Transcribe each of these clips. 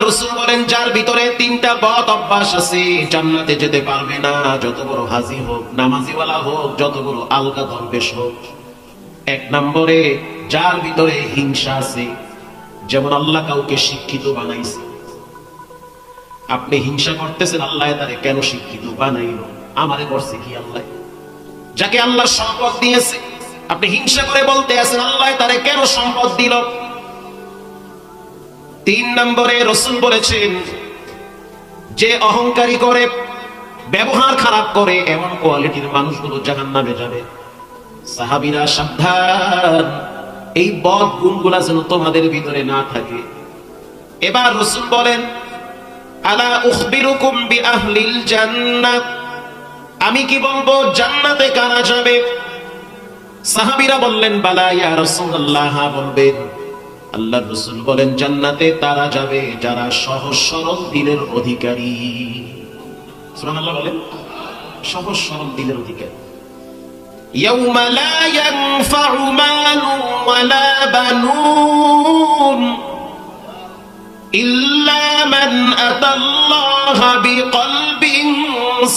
রাসূল বলেন যার ভিতরে তিনটা বদ অভ্যাস আছে জান্নাতে যেতে পারবে না, যত বড় হাজী হোক, নামাজিওয়ালা হোক, যত বড় আলগা দরবেশ হোক। এক নম্বরে যার ভিতরে হিংসা আছে। যেমন আল্লাহ কাউকে শিক্ষিত বানাইছে, আপনি হিংসা করতেছেন আল্লাহ তারে কেন শিক্ষিত বানাইল, আমারে করছে কি আল্লাহ? যাকে আল্লাহ সম্পদ দিয়েছে আপনি হিংসা করে বলতে আছেন আল্লাহ তারে কেন সম্পদ দিল। তিন নম্বরে রাসূল বলেছেন যে অহংকারী করে, ব্যবহার খারাপ করে, এমন কোয়ালিটির মানুষগুলো জাহান্নামে যাবে। সাহাবীরা সাবধান, এই বদ গুণগুলা যেন তোমাদের ভিতরে না থাকে। এবার রাসূল বলেন আলা উখবিরুকুম বিআহলিল জান্নাহ, আমি কি বলবো জান্নাতে কারা যাবে? সাহাবীরা বললেন বালা ইয়া রাসূলুল্লাহ, বলবেন। আল্লাহর রাসূল বলেন জান্নাতে তারা যাবে যারা সহজ সরল দিলের অধিকারী। সুবহানাল্লাহ বলেন, সহজ সরল দিলের অধিকারী। ইয়াউমা লা ইয়ানফাউ মালু ওয়ালা বানুন ইল্লা মান আতাল্লাহা বিকলবিন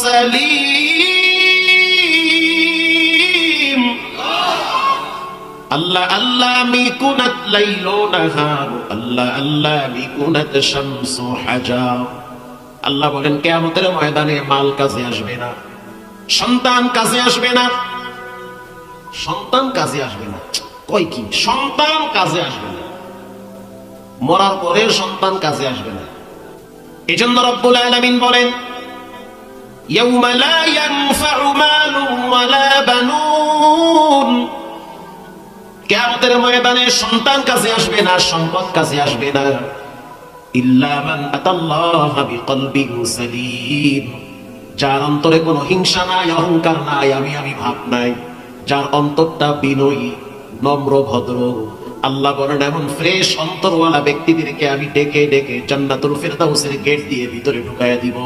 সালিম। আল্লাহ আল্লাহ মিকুনাত লাইলু নাহার, আল্লাহ আল্লাহ মিকুনাত শামসু হাজার। আল্লাহ বলেন কিয়ামতের ময়দানে মাল কাজে আসবে না, সন্তান কাজে আসবে না। সন্তান কাজে আসবে না কই কি? সন্তান কাজে আসবে না, মরার পরে সন্তান কাজে আসবে না। এজন্য রব্বুল আলামিন বলেন ইয়াউমা লা ইয়ানফাউ মালু ওয়ালা বানুন, কিয়ামতের ময়দানে সন্তান কাজে আসবে না, সম্পদ কাজে আসবে না। ইল্লা মান আতাল্লাহা বিকলবিন সালিম, যার অন্তরে কোনো হিংসা নাই, অহংকার নাই, আমি ভাব নাই, যার অন্তরটা বিনয়ী, নম্র, ভদ্র। আল্লাহ বলেন এমন ফ্রেশ অন্তরওয়ালা ব্যক্তিদেরকে আমি ডেকে ডেকে জান্নাতুল ফেরদাউসের গেট দিয়ে ভিতরে ঢুকায়া দিব।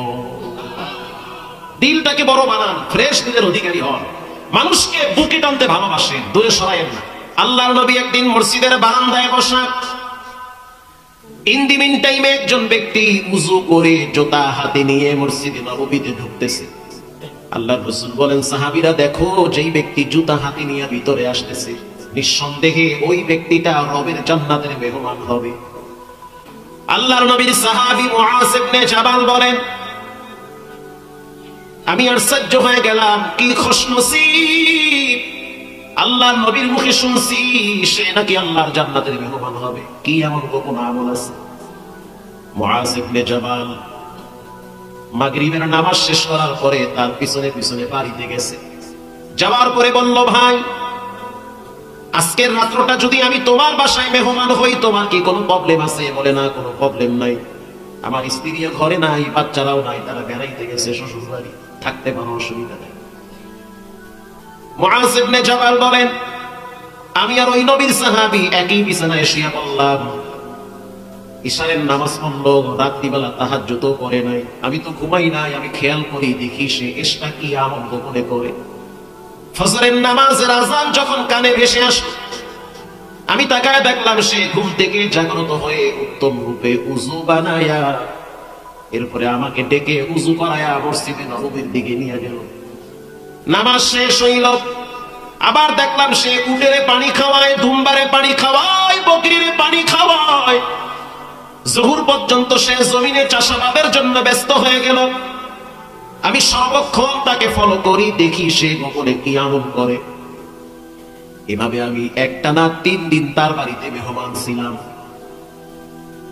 দিলটাকে বড় বানান, ফ্রেশ দিলের অধিকারী হন, মানুষকে বুকে টানতে ভালোবাসেন, দূরে সরায়েন না। আল্লাহর নবী একদিন মসজিদের বারান্দায় বসা, ইন দি মিন টাইমে একজন ব্যক্তি উযু করে জুতা হাতে নিয়ে মসজিদে নববীতে ঢুকতেছে। আল্লাহর রাসূল বলেন সাহাবীরা দেখো, যেই ব্যক্তি জুতা হাতে নিয়ে ভিতরে আসতেছে নিঃসন্দেহে ওই ব্যক্তিটা রবের জান্নাতের মেহমান হবে। আল্লাহর নবীর সাহাবী মুআজ ইবনে জাবাল বলেন আমি আশ্চর্য হয়ে গেলাম, কি খুশনসিব, আল্লাহর নবীর মুখে শুনছি সে নাকি আল্লাহর জান্নাতের মেহমান হবে। কি এমন গোপন আমল আছে? মুআজ ইবনে জাবাল মাগরিবের নামাজ শেষ করার পরে তার পিছনে পিছনে বাড়িতে গেছে। যাওয়ার পরে বলল ভাই, আজকের রাত্রটা যদি আমি তোমার বাসায় মেহমান হই তোমার কি কোনো প্রবলেম আছে? বলে না, কোনো প্রবলেম নাই, আমার স্ত্রীও ঘরে নাই, বাচ্চারাও নাই, তারা বেড়াইতে গেছে শ্বশুর বাড়ি, থাকতে কোনো অসুবিধা নেই। মুআজ ইবনে জাবাল বলেন আমি আর ওই নবীর সাহাবী একই বিছানায় শুয়ে পড়লাম। ইশারের নামাজ পড়লো, রাত্রিবেলা তাহাজ্জুদও করে নাই, আমি তো ঘুমাই নাই, আমি খেয়াল করি দেখি সে এশা কি আমল গোপনে করে। ফজরের নামাজের আযান যখন কানে ভেসে আসে আমি তাকায় দেখলাম সে ঘুম থেকে জাগ্রত হয়ে উত্তম রূপে উযু বানায়া এরপরে আমাকে ডেকে উযু করায়া মসজিদে নববীর দিকে নিয়ে গেল। নামাজ শেষ হইল, আবার দেখলাম সে উটেরে পানি খাওয়ায়, দুম্বারে পানি খাওয়ায়, বকরিরে পানি খাওয়ায়। জোহর পর্যন্ত সে জমিনে চাষাবাদের জন্য ব্যস্ত হয়ে গেল। আমি সর্বক্ষণ তাকে ফলো করি, দেখি সে গোপনে কি আমল করে। এভাবে আমি একটানা 3 দিন তার বাড়িতে মেহমান ছিলাম।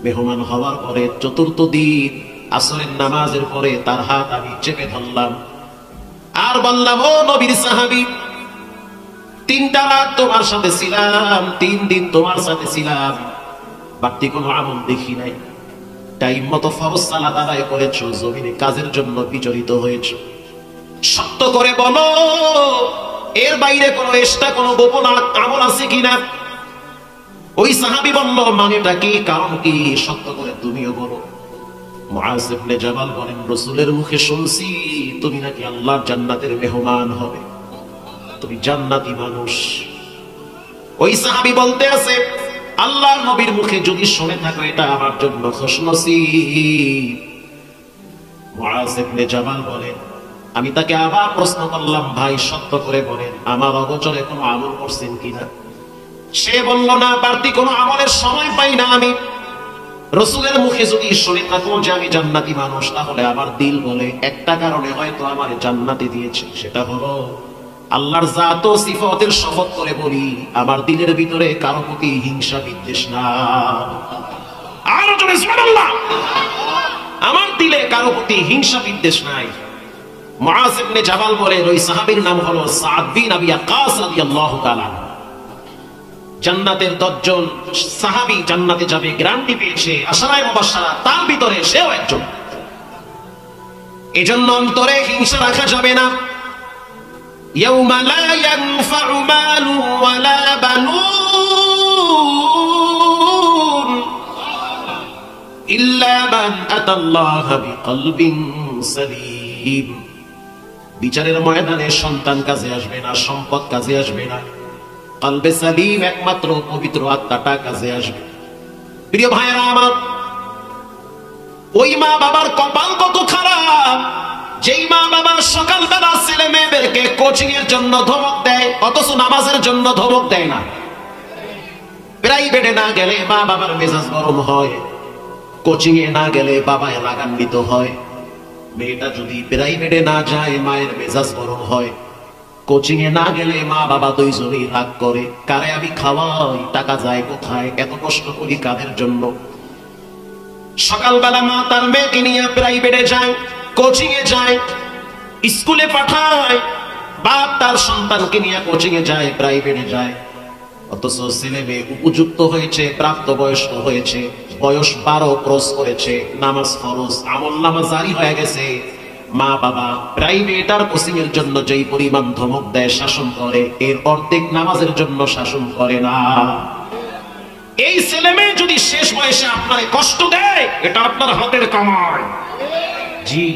মেহমান হওয়ার পরে চতুর্থ দিন আসরের নামাজের পরে তার হাত আমি চেপে ধরলাম আর বললাম, ও নবীর সাহাবী, 3টা রাত তোমার সাথে ছিলাম, 3 দিন তোমার সাথে ছিলাম, বাড়তি কোনো আমল দেখি নাই। টাইম মতো ফরজ সালাত আদায় করেছো, জমিনে কাজের জন্য বিচলিত হয়েছো, সত্য করে বলো এর বাইরে কোনো এক্সট্রা কোনো গোপন আমল আছে কিনা? ওই সাহাবী বলল মানেটা কি, কারণ কি, সত্য করে তুমিও বলো। মুআজ ইবনে জাবাল বলেন রাসূলের মুখে শুনছি তুমি নাকি আল্লাহর জান্নাতের মেহমান হবে, তুমি জান্নাতি মানুষ। ওই সাহাবী বলতে আছে আল্লাহর নবীর মুখে যদি শুনে থাকো এটা আমার জন্য খুশনসিব। মুআজ ইবনে জামাল বলেন, আমি তাকে আবার প্রশ্ন করলাম, ভাই সত্য করে বলেন আমার অগোচরে কোনো আমল করছেন কিনা? সে বলল, না, বাড়তি কোনো আমলের সময় পাই না আমি। রাসূলের মুখে যদি শুনে থাকো যে আমি জান্নাতি মানুষ, তাহলে আমার দিল বলে একটা কারণে হয়তো আমার জান্নাতে দিয়েছে, সেটা হলো আল্লাহর জাত ও সিফাতের শপথ করে বলি, আমার দিলের ভিতরে কারো প্রতি হিংসা বিদ্বেষ না। আরো জোরে সুবহানাল্লাহ। আমার দিলে কারো প্রতি হিংসা বিদ্বেষ নাই। মুআজ ইবনে জাবাল বলেন, ওই সাহাবীর নাম হলো সাদ বিন আবি ওয়াক্কাস রাদিয়াল্লাহু তাআলা। জান্নাতের 10 জন সাহাবী জান্নাতে যাবে গ্যারান্টি পেয়েছে, আশরায়ে মুবাশশারা, তার ভিতরে সেও একজন। এজন্য অন্তরে হিংসা রাখা যাবে না। ইয়াউমা লা ইয়ানফাউ মালু ওয়ালা বানুন ইল্লা মান আতাল্লাহা বিকলবিন সালিম। বিচারের ময়দানে সন্তান কাজে আসবে না, সম্পদ কাজে আসবে না, কলবে সালিম একমাত্র পবিত্র আত্মাটা কাজে আসবে। প্রিয় ভাইরা আমার, ওই মা বাবার কপাল কত খারাপ, যেই মা বাবা সকালবেলা ছেলে মেয়েদেরকে কোচিং এর জন্য ধমক দেয়, অথচ নামাজের জন্য ধমক দেয় না। প্রাইভেটে না গেলে মা বাবার মেজাজ গরম হয়, কোচিং এ না গেলে বাবায় রাগান্বিত হয়। মেয়েটা যদি প্রাইভেটে না যায় মায়ের মেজাজ গরম হয়, কোচিং এ না গেলে মা বাবা দুইজনেই রাগ করে, কারে আমি খাওয়াই, টাকা যায় কোথায়, এত কষ্ট করি কাদের জন্য। সকালবেলা মা তার মেয়েকে নিয়ে প্রাইভেটে যায়, কোচিং এ যায়, স্কুলে পাঠায়, বাপ তার সন্তানকে নিয়ে কোচিং এ যায়, প্রাইভেটে যায়, অথচ ছেলে মেয়ে উপযুক্ত হয়েছে, প্রাপ্তবয়স্ক হয়েছে, বয়স 12 ক্রস করেছে, নামাজ ফরজ, আমল নামাজ জারি হয়ে গেছে। মা বাবা প্রাইভেট আর কোচিং এর জন্য যেই পরিমাণ ধমক দেয়, শাসন করে, এর অর্ধেক নামাজের জন্য শাসন করে না। এই ছেলে মেয়ে যদি শেষ বয়সে আপনারে কষ্ট দেয়, এটা আপনার হাতের কামাই। জি,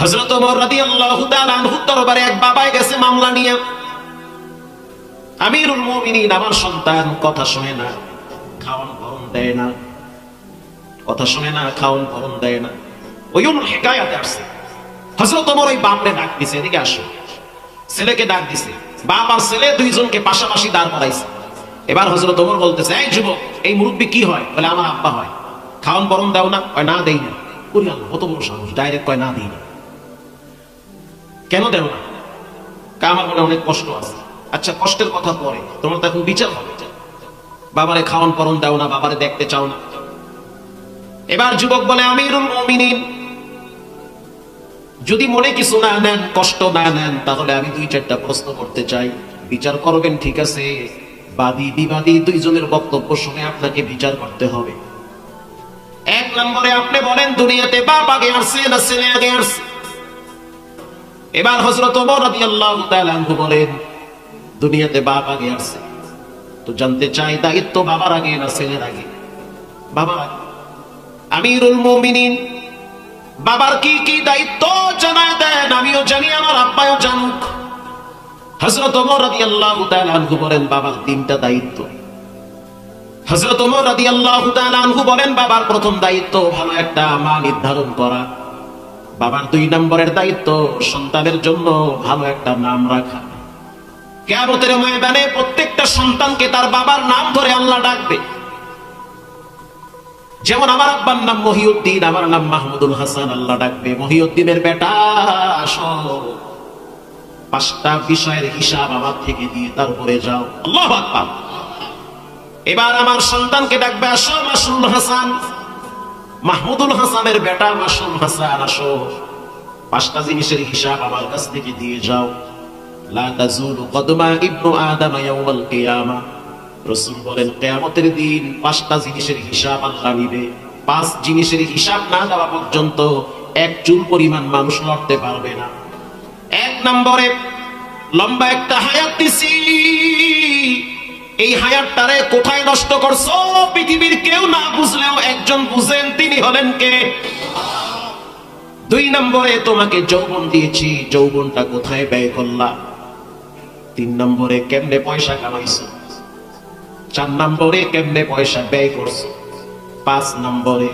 হযরত ওমর রাদিয়াল্লাহু তাআলা আনহুর দরবারে এক বাবা গেছে মামলা নিয়ে। আমিরুল মুমিনিন, আমার সন্তান কথা শুনে না, খাওয়ান ভরণ দেয় না, কথা শুনে না, খাওয়ান ভরণ দেয় না। ওই হিকায়াতে আসছে, হযরত ওমর ওই বাপরে ডাক দিছে, এদিকে আসো। ছেলেকে ডাক দিছে, বাপ আর ছেলে দুইজনকে পাশাপাশি দাঁড় করাইছে। এবার হযরত ওমর বলতেছে, এই যুবক, এই মুরব্বি কি হয়? বলে, আমার আব্বা হয়। খাওয়ান ভরণ দাও না? কয়, না দেই না। ওরে আল্লাহ, কত বড় সাহস, ডাইরেক্ট কয় না দেই না। কেন দেও না? আমার মনে অনেক কষ্ট আছে। আচ্ছা, কষ্টের কথা পরে, তোমার তো এখন বিচার হবে। বাবারে খাওয়ান পরন দাও না, বাবারে দেখতে চাও না। এবার যুবক বলে, আমিরুল মুমিনিন, যদি মনে কিছু না নেন, কষ্ট না নেন, তাহলে আমি 2-4টা প্রশ্ন করতে চাই। বিচার করবেন, ঠিক আছে? বাদী বিবাদী দুইজনের বক্তব্য শুনে আপনাকে বিচার করতে হবে। 1 নম্বরে আপনি বলেন, দুনিয়াতে বাপ আগে আসছে না ছেলে আগে আসছে? এবার হযরত ওমর রাদিয়াল্লাহু তাআলা আনহু বলেন, দুনিয়াতে বাপ আগে আসছে। তো জানতে চাই, দায়িত্ব বাবার আগে না ছেলের আগে? বাবার আগে। আমিরুল মুমিনিন, বাবার কি কি দায়িত্ব জানায় দেন, আমিও জানি, আমার আব্বাও জানুক। হযরত ওমর রাদিয়াল্লাহু তাআলা আনহু বলেন, বাবার 3টা দায়িত্ব। হযরত ওমর রাদিয়াল্লাহু তাআলা আনহু বলেন, বাবার প্রথম দায়িত্ব ভালো একটা মা নির্ধারণ করা। বাবার 2 নম্বরের দায়িত্ব সন্তানের জন্য ভালো একটা নাম রাখা। কিয়ামতের ময়দানে প্রত্যেকটা সন্তানকে তার বাবার নাম ধরে আল্লাহ ডাকবে। যেমন আমার আব্বার নাম মহিউদ্দিন, আমার নাম মাহমুদুল হাসান, আল্লাহ ডাকবে, মহিউদ্দিনের বেটা আসো, 5টা বিষয়ের হিসাব আমার থেকে দিয়ে তারপরে যাও। আল্লাহু আকবার। এবার আমার সন্তানকে ডাকবে, আসো মাসুল হাসান, মাহমুদুল হাসানের বেটা মাসুল হাসান, আসো, 5টা জিনিসের হিসাব আমার কাছ থেকে দিয়ে যাও। লা তাজুলু কদমা ইবনু আদম ইয়াউমাল কিয়ামা। রাসূল বলেন, কিয়ামতের দিন 5টা জিনিসের হিসাব আল্লাহ নিবে। 5 জিনিসের হিসাব না দেওয়া পর্যন্ত 1 চুল পরিমাণ মানুষ লড়তে পারবে না। 1 নম্বরে, লম্বা একটা হায়াত দিছি, এই হায়াতটারে কোথায় নষ্ট করছো? পৃথিবীর কেউ না বুঝলেও একজন বুঝেন, তিনি হলেন কে? 2 নম্বরে, তোমাকে যৌবন দিয়েছি, যৌবনটা কোথায় ব্যয় করলা? 3 নম্বরে, কেমনে পয়সা কামাইছো? 4 নম্বরে কেমনে পয়সা ব্যয় করছো, 5 নম্বরে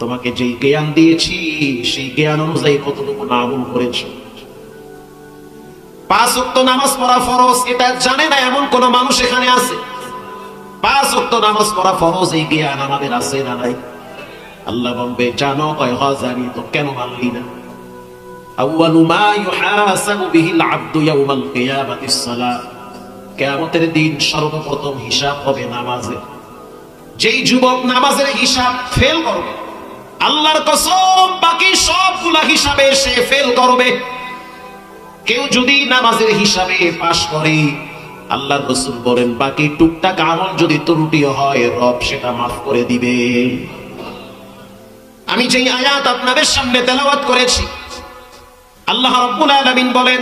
তোমাকে যেই জ্ঞান দিয়েছি সেই জ্ঞান অনুযায়ী কতটুকু আমল করেছো। 5 ওয়াক্ত নামাজ পড়া ফরজ, এটা জানে না এমন কোন মানুষ এখানে আছে? 5 ওয়াক্ত নামাজ পড়া ফরজ, এই জ্ঞান আমাদের আছে না নাই? আল্লাহ বলবে জানো, কয় হ জানি, তো কেন মানলি না? আউয়ালু মা ইউহাসাবু বিহিল আবদু ইয়াউমাল কিয়ামাতিস সালাত, কিয়ামতের দিন সর্বপ্রথম হিসাব হবে নামাজের। যেই যুবক নামাজের হিসাব ফেল করবে, আল্লাহর কসম বাকি সবগুলা হিসাবে সে ফেল করবে। কেউ যদি নামাজের হিসাবে পাশ করে, আল্লাহর রাসূল বলেন বাকি টুকটাক আমল যদি ত্রুটিও হয় রব সেটা মাফ করে দিবে। আমি যেই আয়াত আপনাদের সামনে তেলাওয়াত করেছি, আল্লাহ রাব্বুল আলামিন বলেন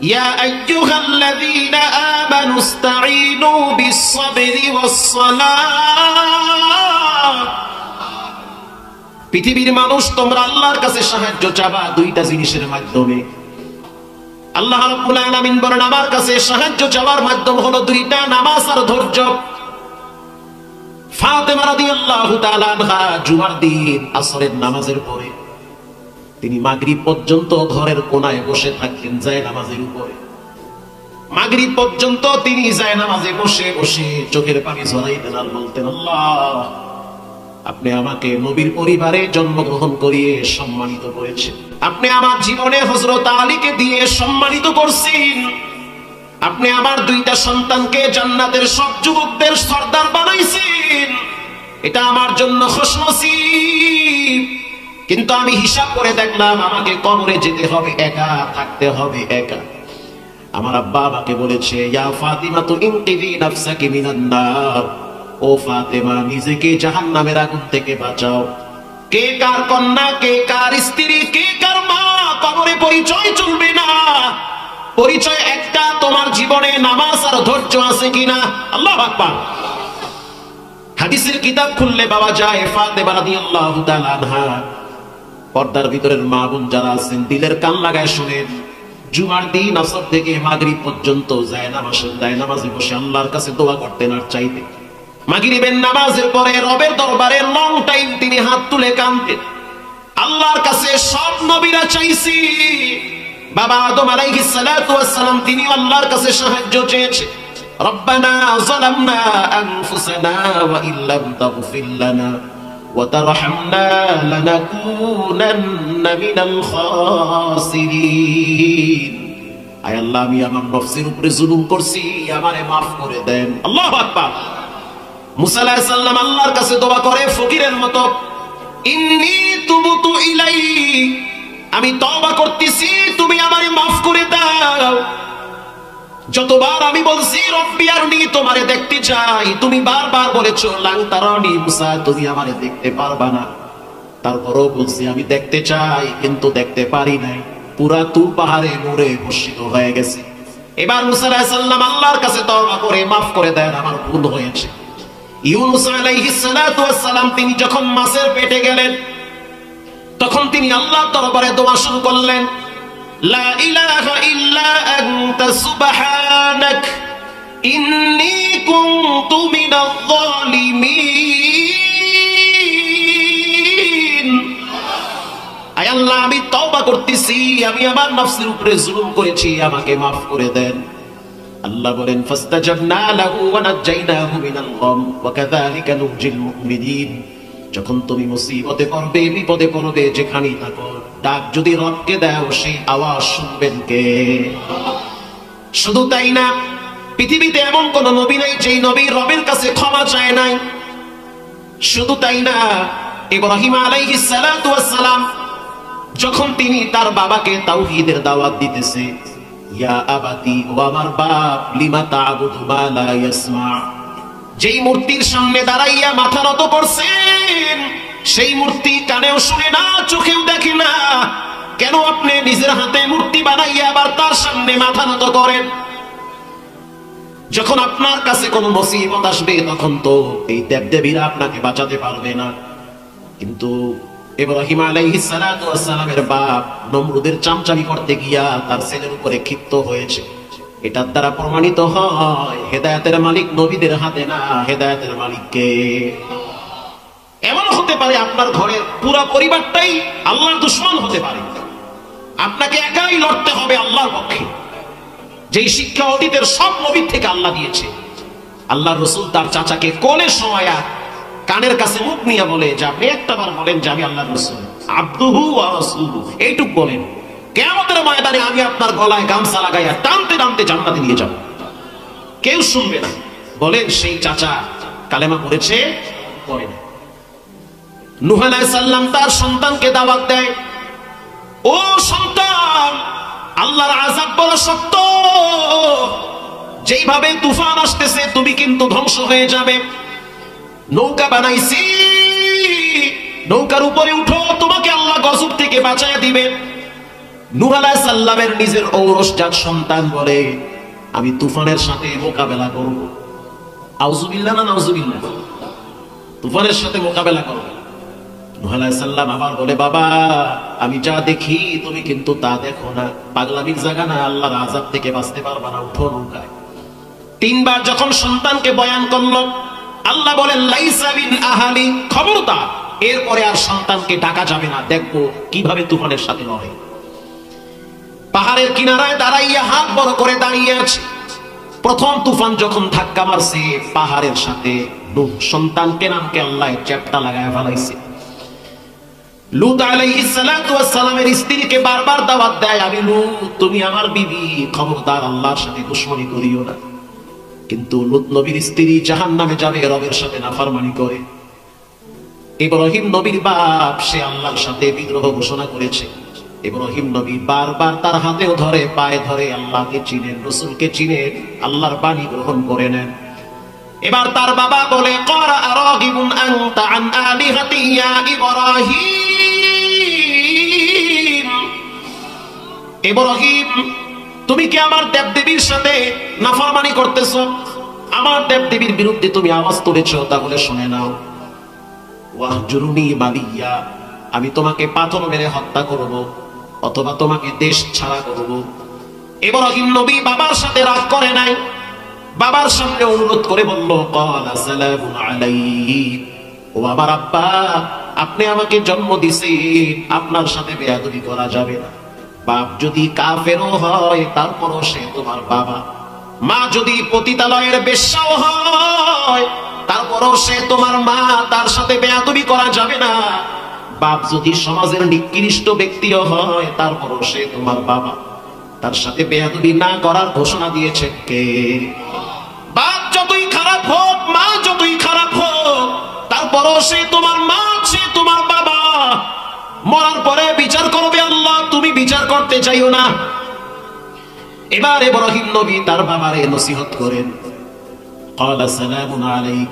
ইয়া আইয়ুহাল্লাযীনা আমানুস্তাঈনু বিস-সাবরি ওয়াস-সালাহ। পৃথিবীর মানুষ তোমরা আল্লাহর কাছে সাহায্য চাবা দুইটা জিনিসের মাধ্যমে। আল্লাহ রাব্বুল আলামিন বলেন আমার কাছে সাহায্য চাওয়ার মাধ্যম হলো দুইটা, নামাজ আর ধৈর্য। ফাতেমা রাদিয়াল্লাহু তাআলা আনহা জুমার দিন আসরের নামাজের পরে তিনি মাগরিব পর্যন্ত ঘরের কোনায় বসে থাকতেন জায়নামাজের উপরে। মাগরিব পর্যন্ত তিনি জায়নামাজে বসে বসে চোখের পানি ঝরাইতেন আর বলতেন আল্লাহ আপনি আমাকে নবীর পরিবারে জন্মগ্রহণ করিয়ে সম্মানিত করেছেন, আপনি আমার জীবনে হযরত আলীকে দিয়ে সম্মানিত করছেন, আপনি আমার দুইটা সন্তানকে জান্নাতের সব যুবকদের সর্দার বানাইছেন, এটা আমার জন্য খুশনসিব। কিন্তু আমি হিসাব করে দেখলাম আমাকে কবরে যেতে হবে একা, থাকতে হবে একা। আমার আব্বা আমাকে বলেছে ইয়া ফাতিমা তু ইনকিদি নাফসাকি মিনান নার, ও ফাতেমা নিজেকে জাহান্নামের আগুন থেকে বাঁচাও। কে কার কন্যা, কে কার স্ত্রী, কে কার মা, কবরে পরিচয় চলবে না। পরিচয় একটা, তোমার জীবনে নামাজ আর ধৈর্য আছে কিনা। আল্লাহু আকবার। হাদিসের কিতাব খুললে পাওয়া যায় ফাতেমা রাদিয়াল্লাহু তাআলা আনহা, পর্দার ভিতরের মা বোন যারা আছেন দিলের কান লাগায় শুনেন, জুমার দিন আসর থেকে মাগরিব পর্যন্ত জায়নামাজে বসে আল্লাহর কাছে দোয়া করতেন আর চাইতেন। মাগরিবের নামাজের পরে রবের দরবারে লং টাইম তিনি হাত তুলে কাঁদতেন। আল্লাহর কাছে সব নবীরা চাইছি, বাবা আদম আলাইহিস সালাতু ওয়াস সালাম তিনি আল্লাহর কাছে সাহায্য চেয়েছে। রব্বানা যালামনা আনফুসানা ওয়া ইল্লাম তাগফির লানা ওয়া তারহামনা লানাকুনান্না মিনাল খাসিরিন। আয় আল্লাহ আমি আমার নফসের উপরে জুলুম করছি, আমারে maaf করে দেন। আল্লাহু আকবার। মুসা আলাইহিস সালাম আল্লাহর কাছে দোয়া করে ফকিরের মতো, ইন্নী তুবতু ইলাইক, আমি তওবা করতেছি তুমি আমারে maaf করে দাও। যতবার আমি বলছি রব্বি আরনি, তোমারে দেখতে চাই, তুমি বারবার বলেছো লাং তারানি, মুসা তুমি আমারে দেখতে পারবা না। তারপরও বলছি আমি দেখতে চাই কিন্তু দেখতে পারি নাই, পুরা তুর পাহাড়ে নূরে ভূষিত হয়ে গেছে। এবার মুসা আলাইহিস সালাম আল্লাহর কাছে তওবা করে maaf করে দেন, আমার ভুল হয়েছে। ইউনূস আলাইহিস সালাতু ওয়াস সালাম তিনি যখন মাছের পেটে গেলেন তখন তিনি আল্লাহর দরবারে দোয়া শুরু করলেন, লা ইলাহা ইল্লা আনতা সুবহানাক ইন্নী কুনতু মিনাজ জালিমিন। আয় আল্লাহ আমি তওবা করতেছি, আমি আমার নফসের উপরে জুলুম করেছি, আমাকে maaf করে দেন। আল্লাহ বলেন ফাস্তাজাবনা লাহু ওয়া নাজাইনাহু মিনাল গাম ওয়া কাযালিকা নুজিল মুমিনিন। যখন তুমি মুসিবতে পড়বে, বিপদে পড়বে, যেখানেই থাকো, ডাক যদি রবকে দাও সেই আওয়াজ শুনবেন কে? শুধু তাই না, পৃথিবীতে এমন কোন নবী নাই যেই নবী রবের কাছে ক্ষমা চায় নাই। শুধু তাই না, ইব্রাহিম আলাইহিস সালাতু ওয়াস সালাম যখন তিনি তার বাবাকে তাওহীদের দাওয়াত দিতেছে, ইয়া আবাতি, ও আমার বাপ, লিমা তা'বুদু মা লা ইয়াসমা, যেই মূর্তির সামনে দাঁড়াইয়া মাথা নত করছেন সেই মূর্তি কানেও শুনে না, চোখেও দেখে না, কেন আপনি নিজের হাতে মূর্তি বানাইয়া আবার তার সামনে মাথা নত করেন? যখন আপনার কাছে কোনো মুসিবত আসবে তখন তো এই দেবদেবীরা আপনাকে বাঁচাতে পারবে না। কিন্তু ইব্রাহিম আলাইহিস সালাতু ওয়াস সালামের বাপ নমরুদের চামচামি করতে গিয়া তার ছেলের উপরে ক্ষিপ্ত হয়েছে। এটার দ্বারা প্রমাণিত হয় হেদায়েতের মালিক নবীদের হাতে না, হেদায়েতের মালিককে। এমন হতে পারে আপনার ঘরের পুরো পরিবারটাই আল্লাহর দুশমন হতে পারে, আপনাকে একাই লড়তে হবে আল্লাহর পক্ষে। যেই শিক্ষা অতীতের সব নবীর থেকে আল্লাহ দিয়েছে। আল্লাহর রাসূল তার চাচাকে কোলে শোয়ায়া কানের কাছে মুখ নিয়ে বলে যে আপনি একটাবার বলেন যে আমি আল্লাহর রাসূল, আবদুহু ওয়া রাসূলুহু, এইটুক বলেন, কিয়ামতের ময়দানে আমি আপনার গলায় গামছা লাগাইয়া টানতে টানতে জান্নাতে নিয়ে যাব, কেউ শুনবে না। বলেন সেই চাচা কালেমা পড়েছে? পড়ে না। নূহ আলাইহিস সালাম তার সন্তানকে দাওয়াত দেয়, ও সন্তান, আল্লাহর আযাব বড় শক্ত, যেইভাবে তুফান আসতেছে তুমি কিন্তু ধ্বংস হয়ে যাবে। নৌকা বানাইছি, নৌকার উপরে উঠো, তোমাকে আল্লাহ গজব থেকে বাঁচায় দিবে। নূহ আলাইহিস সালামের নিজের ঔরসজাত সন্তান বলে আমি তুফানের সাথে মোকাবেলা করব। আউযুবিল্লাহ না নাউযুবিল্লাহ? তুফানের সাথে মোকাবেলা করব। নূহ আলাইহিস সালাম আবার বলে বাবা আমি যা দেখি তুমি কিন্তু তা দেখো না, পাগলামির জায়গা না, আল্লাহর আযাব থেকে বাঁচতে পারবা না, উঠো নৌকায়। তিনবার যখন সন্তানকে বয়ান করলো, আল্লাহ বলেন লাইসা মিন আহালি, খবরদার এরপরে আর সন্তানকে ডাকা যাবে না, দেখবো কিভাবে তুফানের সাথে লড়ে। পাহাড়ের কিনারায় দাঁড়াইয়া হাত বড় করে দাঁড়িয়ে আছে। প্রথম তুফান যখন ধাক্কা মারছে পাহাড়ের সাথে, লূত সন্তানকে নামকে আল্লাহ চ্যাপ্টা লাগায় ফেলাইছে। লূত আলাইহিস সালাতু ওয়াস সালামের স্ত্রীকে বারবার দাওয়াত দেয়, আমি লূত, তুমি আমার বিবি, খবরদার আল্লাহর সাথে দুশমনি করিও না। কিন্তু লূত নবীর স্ত্রী জাহান্নামে যাবে, রবের সাথে নাফরমানি করে। ইব্রাহিম নবীর বাপ, সে আল্লাহর সাথে বিদ্রোহ ঘোষণা করেছে। ইব্রাহিম নবী বারবার তার হাতেও ধরে, পায়ে ধরে, আল্লাহকে চিনেন, রাসূলকে চিনেন, আল্লাহর বাণী গ্রহণ করে নেন। এবার তার বাবা বলে ক্বারা আরাগিবুন আনতা আন আলিহাতি ইয়া ইব্রাহিম, ইব্রাহিম তুমি কি আমার দেবদেবীর সাথে নাফরমানি করতেছো? আমার দেবদেবীর বিরুদ্ধে তুমি আওয়াজ তুলেছো, তাহলে শুনে নাও। ওয়াহজুরুনি মালিয়া, আমি তোমাকে পাথর মেরে হত্যা করব, অথবা তোমাকে দেশ ছাড়া করব। ইব্রাহিম নবী বাবার সাথে রাগ করে নাই, বাবার সামনে অনুরোধ করে বলল ক্বালা সালামুন আলাইক, ও আমার আব্বা, আপনি আমাকে জন্ম দিয়েছেন, আপনার সাথে বেয়াদবি করা যাবে না। বাপ যদি কাফেরও হয় তারপরও সে তোমার বাবা, মা যদি পতিতালয়ের বেশ্যাও হয় তারপরও সে তোমার মা, তার সাথে বেয়াদবি করা যাবে না। বাপ যদি সমাজের নিকৃষ্ট ব্যক্তিও হয় তারপরও সে তোমার বাবা, তার সাথে বেয়াদবি না করার ঘোষণা দিয়েছে কে? বাপ যতই খারাপ হোক, মা যতই খারাপ হোক, তারপরও সে তোমার মা, সে তোমার বাবা। মরার পরে বিচার করবে আল্লাহ, তুমি বিচার করতে চাইও না। এবার ইব্রাহিম নবী তার বাবারে নসিহত করেন, ক্বালা সালামুন আলাইক,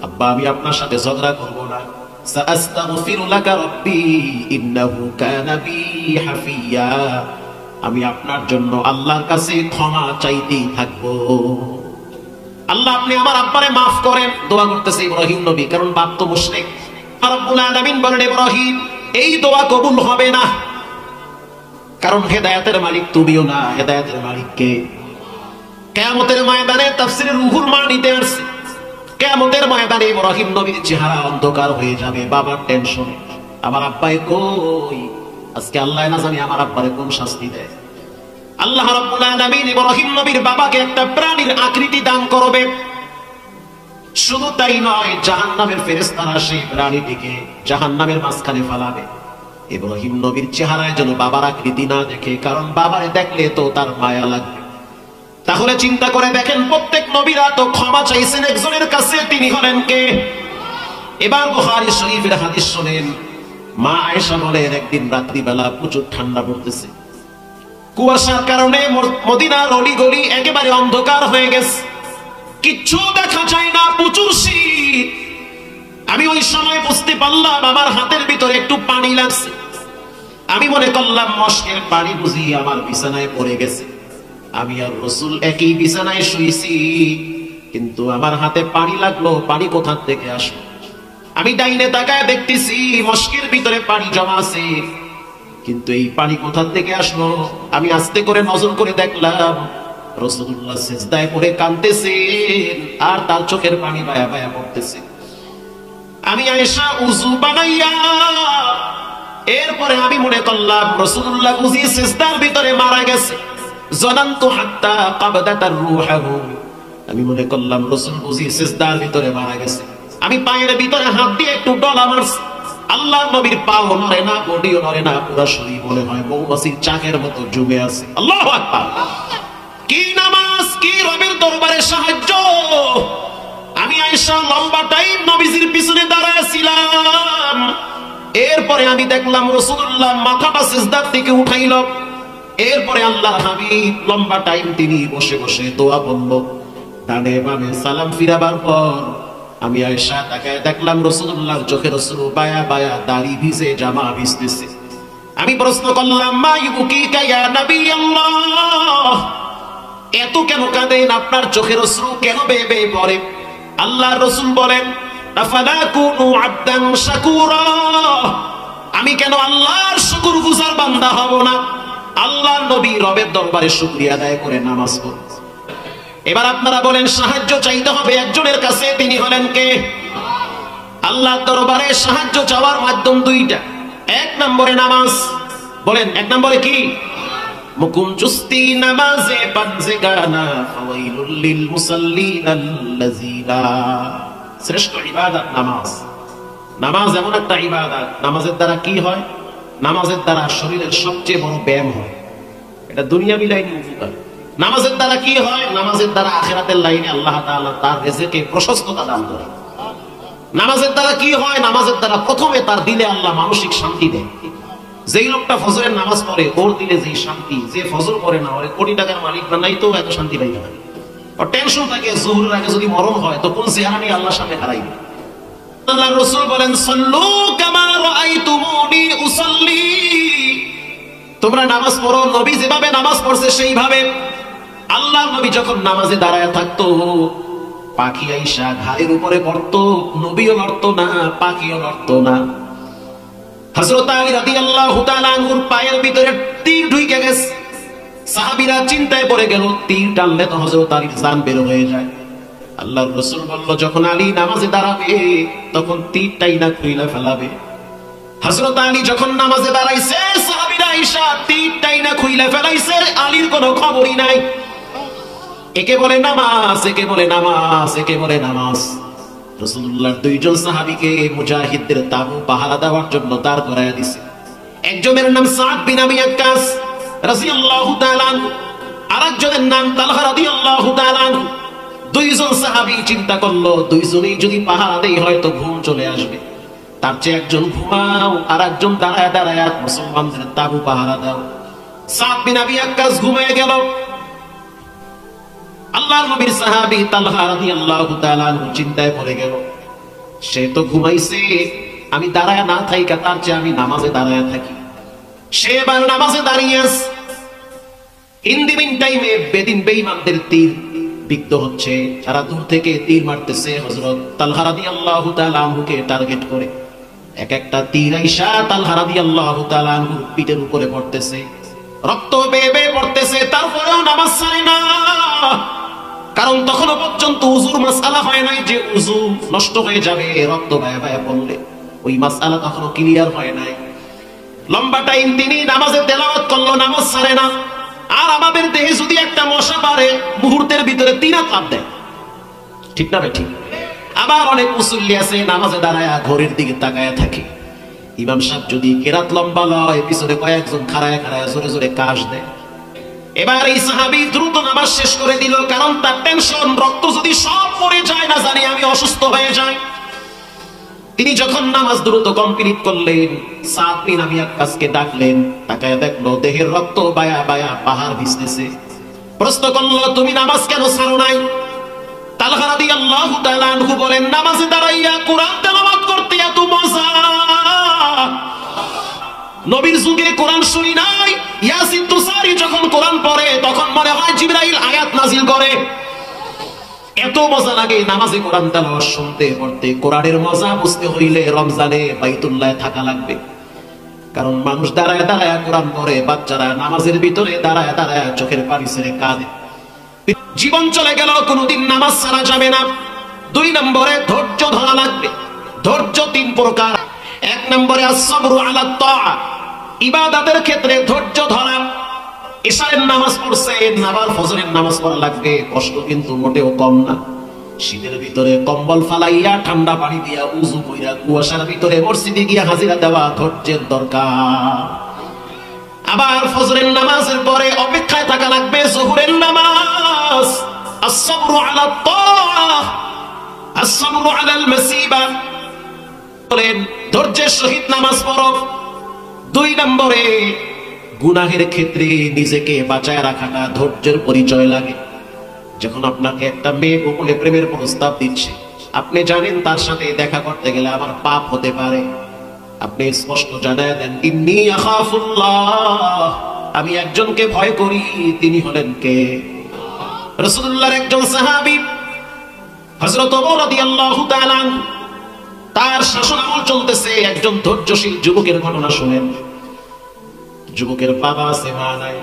আব্বা আমি আপনার সাথে ঝগড়া করব না। সাআস্তাগফিরু লাকা রাব্বি ইন্নাহু কানা বি হাফিয়া, আমি আপনার জন্য আল্লাহর কাছে ক্ষমা চাইতেই থাকবো। আল্লাহ আপনি আমার আব্বারে মাফ করেন, দোয়া করতেছে ইব্রাহিম নবী, কারণ বাপ তো মুশরিক। রব্বুল আলামিন বলেন ইব্রাহিম এই দোয়া কবুল হবে না, কারণ হেদায়েতের মালিক তুমিও না, হেদায়েতের মালিক কে? কিয়ামতের ময়দানে তাফসীরে রুহুল মানিতে আসছে, কিয়ামতের ময়দানে ইব্রাহিম নবীর চেহারা অন্ধকার হয়ে যাবে, বাবার টেনশনে, আমার আব্বাই কই? আজকে আল্লাহ না জানি আমার আব্বারে কোন শাস্তি দেয়। আল্লাহ রাব্বুল আলামিন ইব্রাহিম নবীর বাবাকে একটা প্রাণীর আকৃতি দান করবে। শুধু তাই নয়, জাহান্নামের ফেরেশতারা সেই প্রাণীটিকে জাহান্নামের মাঝখানে ফেলাবে। ইব্রাহিম নবীর চেহারায় যেন বাবার আকৃতি না দেখে, কারণ বাবারে দেখলে তো তার মায়া লাগবে। তাহলে চিন্তা করে দেখেন, প্রত্যেক নবীরা তো ক্ষমা চাইছেন একজনের কাছে, তিনি হলেন কে? এবার বুখারী শরীফের হাদিস শুনেন, মা আয়েশা বলেন একদিন রাত্রিবেলা প্রচুর ঠান্ডা পড়তেছে, কুয়াশার কারণে মদিনার অলিগলি একেবারে অন্ধকার হয়ে গেছে, কিচ্ছু দেখা যায় না, প্রচুর শীত। আমি ওই সময় বুঝতে পারলাম আমার হাতের ভিতরে একটু পানি লাগছে। আমি মনে করলাম মশকের পানি বুঝি আমার বিছানায় পড়ে গেছে। আমি আর রাসূল একই বিছানায় শুয়েছি, কিন্তু আমার হাতে পানি লাগলো, পানি কোথা থেকে আসলো? আমি ডাইনে তাকায় দেখতেছি মশকের ভিতরে পানি জমা আছে, কিন্তু এই পানি কোথা থেকে আসলো? আমি আস্তে করে নজর করে দেখলাম রাসূলুল্লাহ সিজদায় পড়ে কাঁদতেছেন আর তার চোখের পানি বায়া বায়া পড়তেছে। আমি আয়েশা উযু বানাইয়া এরপরে আমি মনে করলাম রাসূলুল্লাহ বুঝি সিজদার ভিতরে মারা গেছে। জানান্তু হাত্তা কাবদাতার রূহু, আমি মনে করলাম রাসূল বুঝি সিজদার ভিতরে মারা গেছে। আমি পায়ের ভিতরে হাত দিয়ে একটু ডলা মারছি, আল্লাহর নবীর পাও নড়ে না, বডিও নড়ে না, পুরো শরীর মনে হয় মৌমাছির চাকের মতো জমে আছে। আল্লাহু আকবার! কি নামাজ, কি রবের দরবারে সাহায্য! আমি আয়েশা লম্বা টাইম নবীজির পিছনে দাঁড়ায় ছিলাম। এরপরে আমি দেখলাম রাসূলুল্লাহ মাথাটা সিজদার থেকে উঠাইল। এরপরে আল্লাহর হাবিব লম্বা টাইম তিনি বসে বসে দোয়া বলল। ডানে বামে সালাম ফিরাবার পর আমি আয়েশা তাকায় দেখলাম রাসূলুল্লাহর চোখের অশ্রু বায়া বায়া, দাড়ি ভিজে, জামা ভিজতেছে। আমি প্রশ্ন করলাম, মা ইউবকিকা ইয়া নবী আল্লাহ, এত কেন কাঁদেন? আপনার চোখের অশ্রু কেন বেয়ে বেয়ে পড়ে? আল্লাহর রাসূল বলেন, আফালা কুনু আবদান শাকুরা, আমি কেন আল্লাহর শুকরগুজার বান্দা হব না? আল্লাহর নবী রবের দরবারে শুকরিয়া আদায় করে নামাজ পড়েন। এবার আপনারা বলেন, সাহায্য চাইতে হবে একজনের কাছে, তিনি হলেন কে? আল্লাহর দরবারে সাহায্য চাওয়ার মাধ্যম দুইটা। এক নম্বরে নামাজ। বলেন, এক নম্বরে কি? মুকুম চুস্তি নামাজে পাঞ্জেগানা ফাওয়াইলুল লিল মুসাল্লিন আল্লাযিনা, শ্রেষ্ঠ ইবাদত নামাজ। নামাজ এমন একটা ইবাদত, নামাজের দ্বারা কি হয়? নামাজের দ্বারা শরীরের সবচেয়ে বড় ব্যায়াম হয়। এটা দুনিয়াবি লাইনে উপকার। নামাজের দ্বারা কি হয়? নামাজের দ্বারা আখিরাতের লাইনে আল্লাহ তাআলা তার রিজকে প্রশস্ততা দান করে। নামাজের দ্বারা কি হয়? নামাজের দ্বারা প্রথমে তার দিলে আল্লাহ মানসিক শান্তি দেয়। যেই লোকটা ফজরের নামাজ পড়ে, ওর দিলে যেই শান্তি, যে ফজর পড়ে না, ওরে কোটি টাকার মালিক বানাই তো এত শান্তি পাইবে না। ওর টেনশন থাকে জোহরের আগে যদি মরণ হয় তো কোন চেহারা নিয়ে আল্লাহর সামনে হারাইবে। আল্লাহর রাসূল বলেন, সাল্লু কামা রাআইতুমুনি উসাল্লি, তোমরা নামাজ পড়ো নবী যেভাবে নামাজ পড়ছে সেইভাবে। আল্লাহর নবী যখন নামাজে দাঁড়ায় থাকতো, পাখি আইসা ঘাড়ের উপরে পড়তো, নবীও লড়তো না, পাখিও লড়তো না। হযরত আলী রাদিয়াল্লাহু তাআলা আনহুর পায়ের ভিতরে তীর ঢুকে গেছে। সাহাবীরা চিন্তায় পড়ে গেল, তীর টানলে তো হযরত আলীর জান বের হয়ে যায়। আল্লাহর রাসূল বলল, যখন আলী নামাজে দাঁড়াবে তখন তীরটাই না খুইলা ফেলাবে। হযরত আলী যখন নামাজে দাঁড়াইছে, সাহাবীরা আয়েশা তীরটাই না খুইলা ফেলাইছে, আলীর কোনো খবরই নাই। একে বলে নামাজ, একে বলে নামাজ, একে বলে নামাজ। রাসূলুল্লাহর দুইজন সাহাবীকে মুজাহিদদের তাবু পাহারা দেওয়ার জন্য দাঁড় করায়া দিয়েছে। একজনের নাম সাদ বিন আবি ওয়াক্কাস রাদিয়াল্লাহু তাআলা আনহু, আরেকজনের নাম তালহা রাদিয়াল্লাহু তাআলা আনহু। দুইজন সাহাবী চিন্তা করলো, দুইজনেই যদি পাহারা দেই হয়তো ঘুম চলে আসবে, তার চেয়ে একজন ঘুমাও আর একজন দাঁড়ায় দাঁড়ায় মুসলমানদের তাবু পাহারা দাও। সাদ বিন আবি ওয়াক্কাস ঘুমিয়ে গেল। আল্লাহর নবীর সাহাবী তালহা রাদিয়াল্লাহু তাআলা আনহু চিন্তায় পড়ে গেল, সে তো ঘুমাইছে, আমি দাঁড়ায় না থাইকা তার চেয়ে আমি নামাজে দাঁড়ায় থাকি। সে এবার নামাজে দাঁড়িয়ে আছে। ইন দি মিন টাইমে বেদিন বেঈমানদের তীর বিদ্ধ হচ্ছে, যারা দূর থেকে তীর মারতেছে হযরত তালহা রাদিয়াল্লাহু তাআলা আনহুকে টার্গেট করে। এক একটা তীর আইসা তালহা রাদিয়াল্লাহু তাআলা আনহুর পিঠের উপরে পড়তেছে, রক্ত বেয়ে বেয়ে পড়তেছে, তারপরেও নামাজ ছাড়ে না। কারণ তখনও পর্যন্ত উযুর মাসআলা হয় নাই যে উযু নষ্ট হয়ে যাবে রক্ত বায়া বায়া পড়লে, ওই মাসআলা তখনও ক্লিয়ার হয় নাই। লম্বা টাইম তিনি নামাজে তেলাওয়াত করলো, নামাজ ছাড়ে না। আর আমাদের দেহে যদি একটা মশা পারে মুহূর্তের ভিতরে 3 হাত লাফ দেয়, ঠিক না ভাই? ঠিক। আবার অনেক মুসল্লি আছে নামাজে দাঁড়ায় ঘড়ির দিকে তাকায় থাকে। ইমাম সাহেব যদি কেরাত লম্বা লয়, পিছনে কয়েকজন খাড়ায় খাড়ায় জোরে জোরে কাশ দেয়। এবার এই সাহাবী দ্রুত নামাজ শেষ করে দিল, কারণ তার টেনশন, রক্ত যদি সব পড়ে যায় না জানি আমি অসুস্থ হয়ে যাই। তিনি যখন নামাজ দ্রুত কমপ্লিট করলেন, সাদ বিন আবি ওয়াক্কাসকে ডাকলেন। তাকায় দেখলো দেহের রক্ত বায়া বায়া পাহাড় ভিজতেছে। প্রশ্ন করলো, তুমি নামাজ কেন ছাড়ো নাই? তালহা রাদিয়াল্লাহু তাআলা আনহু বলেন, নামাজে দাঁড়াইয়া কোরআন তেলাওয়াত করতে এত মজা, নবীর যুগে কোরআন শুনি নাই। ইয়াসিন তুসারি যখন কোরআন পড়ে তখন মনে হয় জিবরাইল আয়াত নাজিল করে, এত মজা লাগে নামাজে কোরআন তেলাওয়াত শুনতে পড়তে। কোরআনের মজা বুঝতে হইলে রমজানে বাইতুল্লাহে থাকা লাগবে, কারণ মানুষ দাঁড়ায় দাঁড়ায় কোরআন পড়ে, বাচ্চারা নামাজের ভিতরে দাঁড়ায় দাঁড়ায় চোখের পানি ছেড়ে কাঁদে। জীবন চলে গেল, কোনোদিন নামাজ ছাড়া যাবে না। 2 নম্বরে ধৈর্য ধরা লাগবে। ধৈর্য 3 প্রকার। 1 নম্বরে as-sabru ala at-ta'a, ইবাদতের ক্ষেত্রে ধৈর্য ধরা। ইশারের নামাজ পড়ছেন, আবার ফজরের নামাজ পড়া লাগবে, কষ্ট কিন্তু মোটেও কম না। শীতের ভিতরে কম্বল ফালাইয়া ঠান্ডা পানি দিয়া উযু কইরা কুয়াশার ভিতরে মসজিদে গিয়া হাজিরা দেওয়া ধৈর্যের দরকার। আবার ফজরের নামাজের পরে অপেক্ষায় থাকা লাগবে যোহরের নামাজ। as-sabru ala at-ta'a, as-sabru ala al-masiba, বলেন ধৈর্যের সহিত নামাজ পড়ো। 2 নম্বরে গুনাহের ক্ষেত্রে নিজেকে বাঁচায় রাখাটা ধৈর্যের পরিচয় লাগে। যখন আপনাকে একটা মেয়ে গোপনে প্রেমের প্রস্তাব দিচ্ছে, আপনি জানেন তার সাথে দেখা করতে গেলে আমার পাপ হতে পারে, আপনি স্পষ্ট জানায় দেন ইন্নী আখাফুল্লাহ, আমি একজনকে ভয় করি। তিনি হলেন কে? রাসূলুল্লাহর একজন সাহাবী হযরত ওমর রাদিয়াল্লাহু তাআলা, তার শাসনামল চলতেছে। একজন ধৈর্যশীল যুবকের ঘটনা শুনেন। যুবকের বাবা আছে, মা নাই।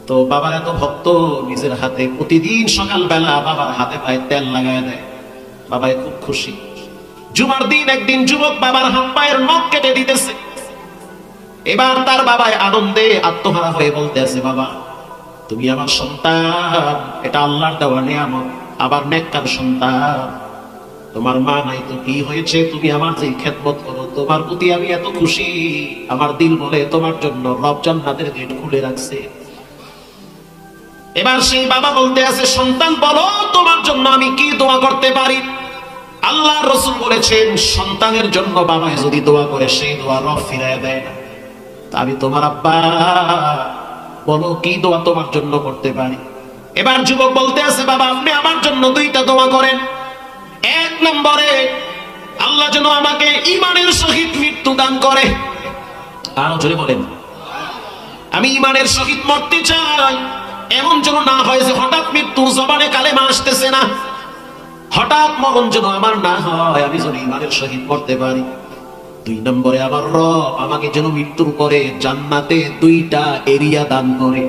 তো বাবার এত ভক্ত, নিজের হাতে প্রতিদিন সকালবেলা বাবার হাতে পায়ে তেল লাগায় দেয়। বাবাই খুব খুশি। জুমার দিন একদিন যুবক বাবার হাত পায়ের নখ কেটে দিতেছে। এবার তার বাবাই আনন্দে আত্মহারা হয়ে বলতে আছে, বাবা তুমি আমার সন্তান, এটা আল্লাহর দেওয়া নিয়ামত, আবার নেককার সন্তান। তোমার মা নাই তো কি হয়েছে, তুমি আমার যে খেদমত করো, তোমার প্রতি আমি এত খুশি, আমার দিল বলে তোমার জন্য রব জান্নাতের গেট খুলে রাখছে। এবার সেই বাবা বলতে আছে, সন্তান বলো তোমার জন্য আমি কি দোয়া করতে পারি? আল্লাহর রাসূল বলেছেন, সন্তানের জন্য বাবা যদি দোয়া করে সেই দোয়া রব ফিরায় দেয় না। আমি তোমার আব্বা, বলো কি দোয়া তোমার জন্য করতে পারি? এবার যুবক বলতে আছে, বাবা আপনি আমার জন্য 2টা দোয়া করেন। 1 নম্বরে আল্লাহ যেন আমাকে ঈমানের সহিত মৃত্যু দান করে। আরো জোরে বলেন, আমি ঈমানের সহিত মরতে চাই। এমন যেন না হয় যে হঠাৎ মৃত্যু, জবানে কালেমা আসতেছে না, হঠাৎ মরণ যেন আমার না হয়, আমি যেন ঈমানের সহিত মরতে পারি। 2 নম্বরে আমার রব আমাকে যেন মৃত্যুর পরে জান্নাতে 2টা এরিয়া দান করে,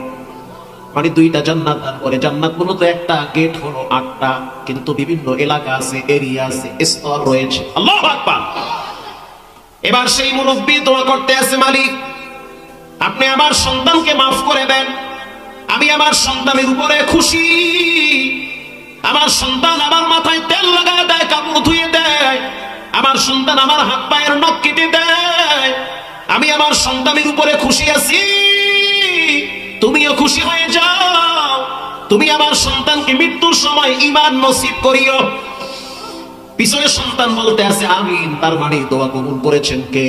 মানে 2টা জান্নাত দান করে। জান্নাত মূলত একটা গেট হলো 8টা, কিন্তু বিভিন্ন এলাকা আছে, এরিয়া আছে, স্তর রয়েছে। আল্লাহু আকবার। এবার সেই মুরব্বি দোয়া করতে আছে, মালিক আপনি আমার সন্তানকে মাফ করে দেন, আমি আমার সন্তানের উপরে খুশি। আমার সন্তান আমার মাথায় তেল লাগায় দেয়, কাপড় ধুয়ে দেয়, আমার সন্তান আমার হাত পায়ের নখ কেটে দেয়, আমি আমার সন্তানের উপরে খুশি আছি, তুমিও খুশি হয়ে যাও, তুমি আমার সন্তানকে মৃত্যুর সময় ঈমান নসিব করিও। পিছনে সন্তান বলতে আছে আমিন, তার মানে দোয়া কবুল করেছেন কে?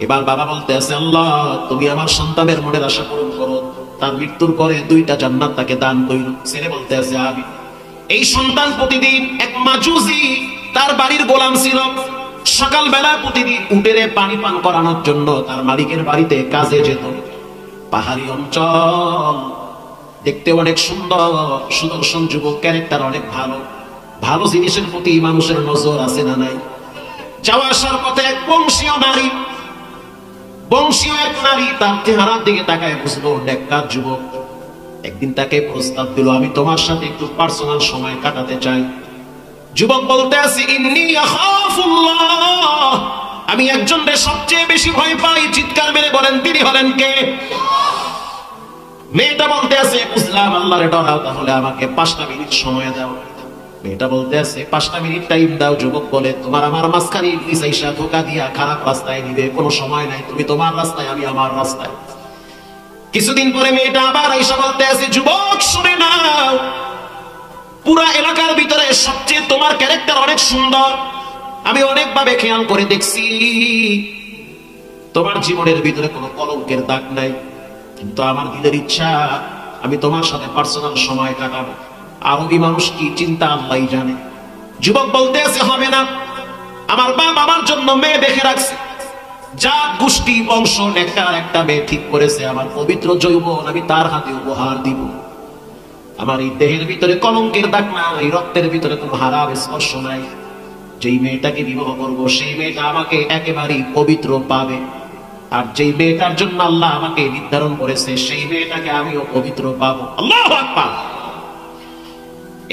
এবার বাবা বলতে আছে, আল্লাহ তুমি আমার সন্তানের মনের আশা পূরণ করো, তার মৃত্যুর পরে 2টা জান্নাত তাকে দান কইরো। ছেলে বলতে আছে আমিন। এই সন্তান প্রতিদিন এক মাজুসি তার বাড়ির গোলাম ছিল। সকালবেলা প্রতিদিন উটেরে পানি পান করানোর জন্য তার মালিকের বাড়িতে কাজে যেত। পাহাড়ি অঞ্চল, দেখতে অনেক সুন্দর, সুদর্শন যুবক, ক্যারেক্টার অনেক ভালো। ভালো জিনিসের প্রতি মানুষের নজর আছে না নাই? যাওয়া আসার পথে এক বংশীয় নারী, বংশীয় এক নারী তার চেহারার দিকে তাকায় বুঝলো নেককার যুবক। একদিন তাকে প্রস্তাব দিল, আমি তোমার সাথে একটু পার্সোনাল সময় কাটাতে চাই। যুবক বলতে আছে, ইন্নী আখাফুল্লাহ, আমি একজনকে সবচেয়ে বেশি ভয় পাই। চিৎকার মেরে বলেন, তিনি হলেন কে? মেয়েটা বলতে আছে, বুঝলাম আল্লাহর ডরাও, তাহলে আমাকে 5টা মিনিট সময় দাও। মেয়েটা বলতে আছে, 5টা মিনিট টাইম দাও। যুবক বলে, তোমার আমার মাঝখানে ইবলিস আইসা ধোঁকা দিয়া খারাপ রাস্তায় নিবে, কোনো সময় নাই, তুমি তোমার রাস্তায়, আমি আমার রাস্তায়। কিছুদিন পরে মেয়েটা আবার আইসা বলতে আছে, যুবক শুনে নাও, পুরা এলাকার ভিতরে সবচেয়ে তোমার ক্যারেক্টার অনেক সুন্দর, আমি অনেকভাবে খেয়াল করে দেখছি, তোমার জীবনের ভিতরে কোনো কলঙ্কের দাগ নাই, কিন্তু আমার দিলের ইচ্ছা আমি তোমার সাথে পার্সোনাল সময় কাটাবো। আরবি মানুষ কি চিন্তা আল্লাহই জানে। যুবক বলতে আছে, হবে না, আমার বাপ আমার জন্য মেয়ে দেখে রাখছে, জাত গোষ্ঠী বংশ নেককার একটা মেয়ে ঠিক করেছে, আমার পবিত্র যৌবন আমি তার হাতে উপহার দিব। আমার এই দেহের ভিতরে কলঙ্কের দাগ নাই, রক্তের ভিতরে কোনো হারাম স্পর্শ নাই। যেই মেয়েটাকে বিবাহ করবো সেই মেয়েটা আমাকে একেবারেই পবিত্র পাবে। আর যেই মেয়েটার জন্য আল্লাহ আমাকে নির্ধারণ করেছে সেই মেয়েটাকে আমিও পবিত্র পাবো। আল্লাহু আকবার।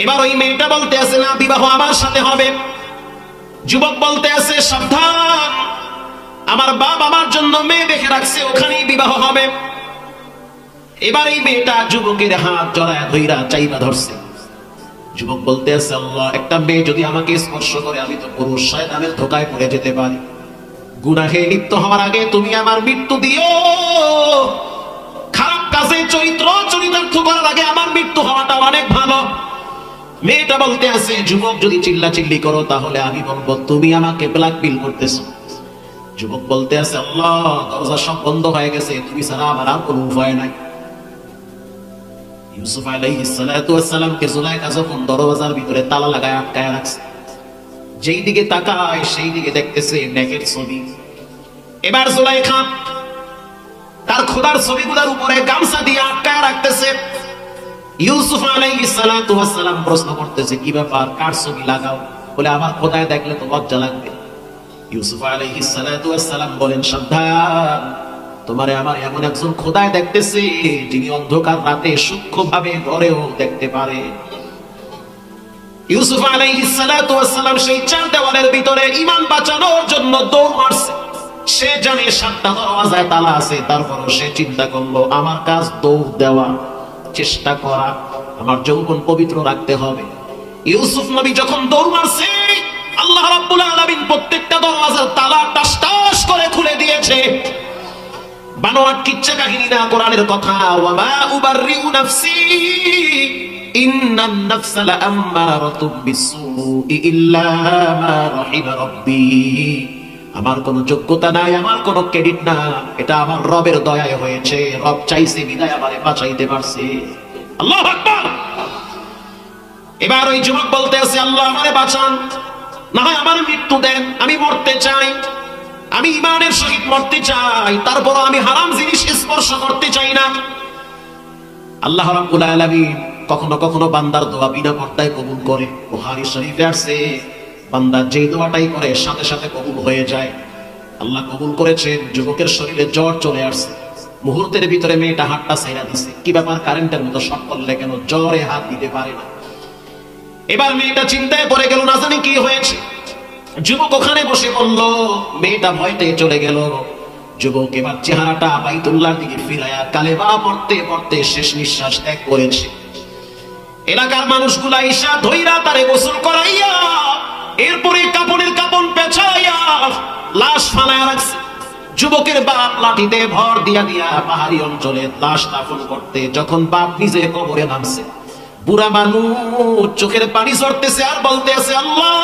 এবার ওই মেয়েটা বলতে আছে না, বিবাহ আমার সাথে হবে। যুবক বলতে আছে, সাবধান, আমার বাপ আমার জন্য মেয়ে দেখে রাখছে, ওখানেই বিবাহ হবে। এবার এই মেয়েটা যুবকের হাত জড়ায় ধইরা চাইবা ধরছে। যুবক বলতে আছে, আল্লাহ, একটা মেয়ে যদি আমাকে স্পর্শ করে আমি তো পুরুষ, শয়তানের ধোকায় পড়ে যেতে পারি। গুনাহে লিপ্ত হওয়ার আগে তুমি আমার মৃত্যু দিও। খারাপ কাজে চরিতার্থ করার আগে আমার মৃত্যু হওয়াটা অনেক ভালো। মেয়েটা বলতে আছে, যুবক যদি চিল্লাচিল্লি করো তাহলে আমি বলবো তুমি আমাকে ব্ল্যাকমেইল করতেছো। যুবক বলতে আছে, আল্লাহ, দরজা সব বন্ধ হয়ে গেছে, তুমি ছাড়া আমার আর কোনো উপায় নাই। ইউসুফ আলাইহিস সালাতু ওয়াস সালামকে জুলাইখা যখন দরজার ভিতরে তালা লাগায় আটকায় রাখছে, যেই দিকে তাকায় সেই দিকে দেখতেছে নেকের ছবি। এবার জুলাইখা তার খোদার ছবিগুলোর উপরে গামছা দিয়ে আটকায় রাখতেছে। ইউসুফ আলাইহিস সালাতু ওয়াস সালাম প্রশ্ন করতেছে, কি ব্যাপার, কার ছবি লাগাও? বলে, আমার খোদায় দেখলে তো লজ্জা লাগবে। ইউসুফ আলাইহিস সালাতু ওয়াস সালাম বলেন, সাবধান, তোমারে আমার এমন একজন খোদায় দেখতেছে যিনি অন্ধকার রাতে সূক্ষ্মভাবে ঘরেও দেখতে পারে। ইউসুফ আলাইহিস সালাতু ওয়াস সালাম সেই চার দেওয়ালের ভিতরে ঈমান বাঁচানোর জন্য দৌড় মারছে। সে জানে 7টা দরওয়াজায় তালা আছে, তারপরও সে চিন্তা করলো আমার কাজ দৌড় দেওয়া, চেষ্টা করা, আমার যৌবন পবিত্র রাখতে হবে। ইউসুফ নবী যখন দৌড় মারছে, আল্লাহ রাব্বুল আলামিন প্রত্যেকটা দরওয়াজার তালা টাস টাস করে খুলে দিয়েছে। বানোয়াট কিচ্ছা কাহিনী না, কোরআনের কথা। ওয়ামা উবাররিউ নাফসি ইন্নান নাফসা লাআম্মারাতুম বিসসুই ইল্লা মা রাহিমা রাব্বি। আমার কোনো যোগ্যতা নাই, আমার কোনো ক্রেডিট না, এটা আমার রবের দয়ায় হয়েছে। রব চাইছে বিদায় আমারে বাঁচাইতে পারছে। আল্লাহু আকবার। এবার ওই যুবক বলতে আছে, আল্লাহ আমারে বাঁচান, না হয় আমার মৃত্যু দেন, আমি মরতে চাই, আমি ঈমানের সহিত মরতে চাই, তারপর আমি হারাম জিনিস স্পর্শ করতে চাই না। আল্লাহ রাব্বুল আলামিন কখনো কখনো বান্দার দোয়া বিনা পর্দায় কবুল করে। বুখারী শরীফে আছে, বান্দা যে দোয়াটাই করে সাথে সাথে কবুল হয়ে যায়। আল্লাহ কবুল করেছেন। যুবকের শরীরে জ্বর চলে আসছে, মুহূর্তের ভিতরে মেয়েটা হাতটা ছাইড়া দিছে। কি ব্যাপার, কারেন্টের মতো শক করলে কেন? জ্বরে হাত দিতে পারে না। এবার মেয়েটা চিন্তায় পড়ে গেল, না জানি কি হয়েছে। যুবক ওখানে বসে পড়ল, মেয়েটা ভয়তে চলে গেল। যুবক এবার চেহারাটা বাইতুল্লাহর দিকে ফিরায়া কালেমা পড়তে পড়তে শেষ নিঃশ্বাস ত্যাগ করেছে। এলাকার মানুষগুলা ঈশা ধইরা তারে গোসল করাইয়া এরপরে কাপড়ের কাপড় পেঁচাইয়া লাশ ফালায়া রাখছে। যুবকের বাপ লাঠিতে ভর দিয়া দিয়া পাহাড়ি অঞ্চলে লাশ দাফন করতে যখন বাপ নিজে কবরে নামছে, বুড়া মানুষ চোখের পানি ঝরতেছে আর বলতে আছে, আল্লাহ,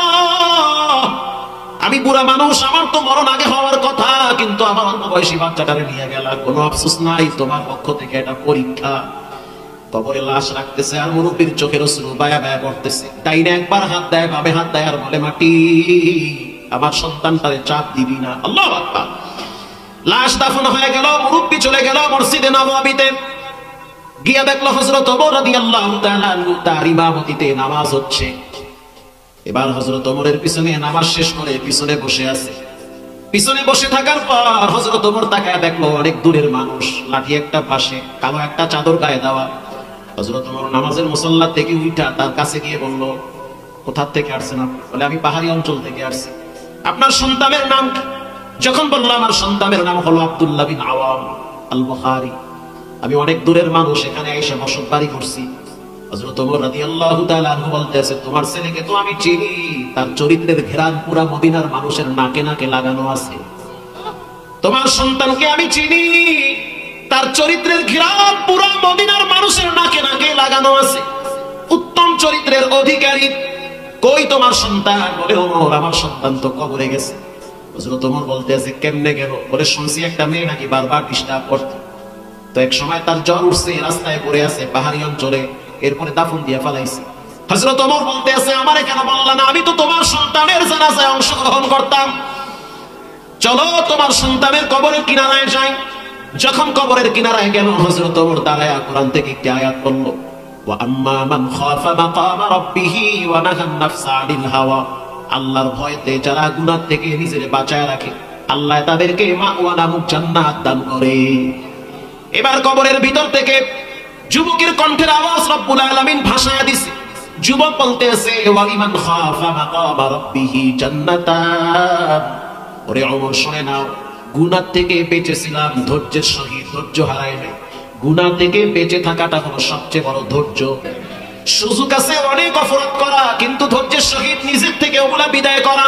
আমি বুড়া মানুষ, আমার তো মরণ আগে হওয়ার কথা, কিন্তু আমার অল্প বয়সী বাচ্চাটারে নিয়ে গেলা, কোনো আফসোস নাই, তোমার পক্ষ থেকে এটা পরীক্ষা। কবরে লাশ রাখতেছে আর মুরব্বীর চোখের অশ্রু বায়া বায়া পড়তেছে। ডাইনে একবার হাত দেয়, বামে হাত দেয় আর বলে, মাটি, আমার সন্তানটারে চাপ দিবি না। আল্লাহু আকবার। লাশ দাফন হয়ে গেল, মুরব্বী চলে গেল মসজিদে নববীতে। গিয়া দেখলো হযরত ওমর রাদিয়াল্লাহু তাআলা আনহু তার ইমামতিতে নামাজ হচ্ছে। এবার হযরত ওমরের পিছনে নামাজ শেষ করে পিছনে বসে আছে। পিছনে বসে থাকার পর হযরত ওমর তাকায় দেখলো অনেক দূরের মানুষ, লাঠি একটা পাশে, কালো একটা চাদর গায়ে দেওয়া। হযরত ওমর নামাজের মুসাল্লা থেকে উঠা তার কাছে গিয়ে বলল, কোথা থেকে আসছেন আপনি? বলে, আমি পাহাড়ি অঞ্চল থেকে আসছি। আপনার সন্তানের নাম কি? যখন বলল আমার সন্তানের নাম হলো আব্দুল্লাহ বিন আওয়াম আল বুখারী, আমি অনেক দূরের মানুষ, এখানে এসে বসত বাড়ি করছি। হযরত ওমর রাদিয়াল্লাহু তাআলা আনহু বলতেছে, তোমার ছেলেকে তো আমি চিনি, তার চরিত্রের ঘেরান পুরা মদিনার মানুষের নাকে নাকে লাগানো আছে। তোমার সন্তানকে আমি চিনি, তার চরিত্রের ঘেরান পুরা মদিনার মানুষের নাকে নাকে লাগানো আছে, উত্তম চরিত্রের অধিকারী। কই তোমার সন্তান? বলে, ওমর, আমার সন্তান তো কবরে গেছে। হযরত ওমর বলতেছে, কেমনে গেল? বলে, শুনছি একটা মেয়ে নাকি বারবার ডিস্টার্ব করত, তো এক সময় তার জ্বর উঠছে, রাস্তায় পড়ে আছে পাহাড়ি অঞ্চলে, এরপরে দাফন দিয়ে ফেলাইছি। হযরত ওমর বলতে আছে, আমারে কেন বললা না? আমি তো তোমার সন্তানের জানাজায় অংশগ্রহণ করতাম। চলো তোমার সন্তানের কবরের কিনারায় যাই। যখন কবরের কিনারায় গেল, হযরত ওমর দাঁড়ায়া কোরআন থেকে একটি আয়াত পড়ল, ওয়া আম্মা মান খাফা মাকামা রাব্বিহি ওয়া নাহা আন-নাফসা আনিল হাওয়া। আল্লাহর ভয়তে যারা গুনাহ থেকে নিজেকে বাঁচায় রাখে, আল্লাহ তাদেরকে মাওয়া নামক জান্নাত দান করে। এবার কবরের ভিতর থেকে যুবকের কণ্ঠের আওয়াজ রব্বুল আলামিন ভাষায় দিছে। যুবক বলতেছে ওয়া লিমান খাফা মাকামা রাব্বিহি জান্নাতান। ওরে ওমর শুনে নাও, গুনাহ থেকে বেঁচেছিলাম ধৈর্যের সহিত, ধৈর্য হারাই নাই। গুনাহ থেকে বেঁচে থাকাটা হলো সবচেয়ে বড় ধৈর্য। সুযোগ আছে অনেক অপরাধ করা, কিন্তু ধৈর্যের সহিত নিজের থেকে ওগুলা বিদায় করা।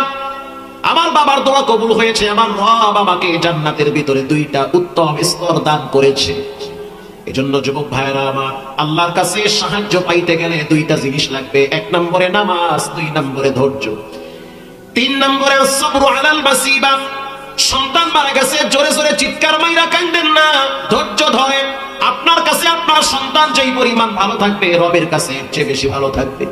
আমার বাবার দোয়া কবুল হয়েছে, আমার রব আমাকে জান্নাতের ভিতরে দুইটা উত্তম স্তর দান করেছে। এজন্য যুবক ভাইরা আমার, আল্লাহর কাছে সাহায্য পাইতে গেলে দুইটা জিনিস লাগবে। এক নম্বরে নামাজ, দুই নম্বরে ধৈর্য, তিন নম্বরে সবরু আলাল মাসিবা। সন্তান মারা গেছে, জোরে জোরে চিৎকার মাইরা কাঁদেন না, ধৈর্য ধরেন। আপনার কাছে আপনার সন্তান যেই পরিমাণ ভালো থাকবে, রবের কাছে এর চেয়ে বেশি ভালো থাকবে।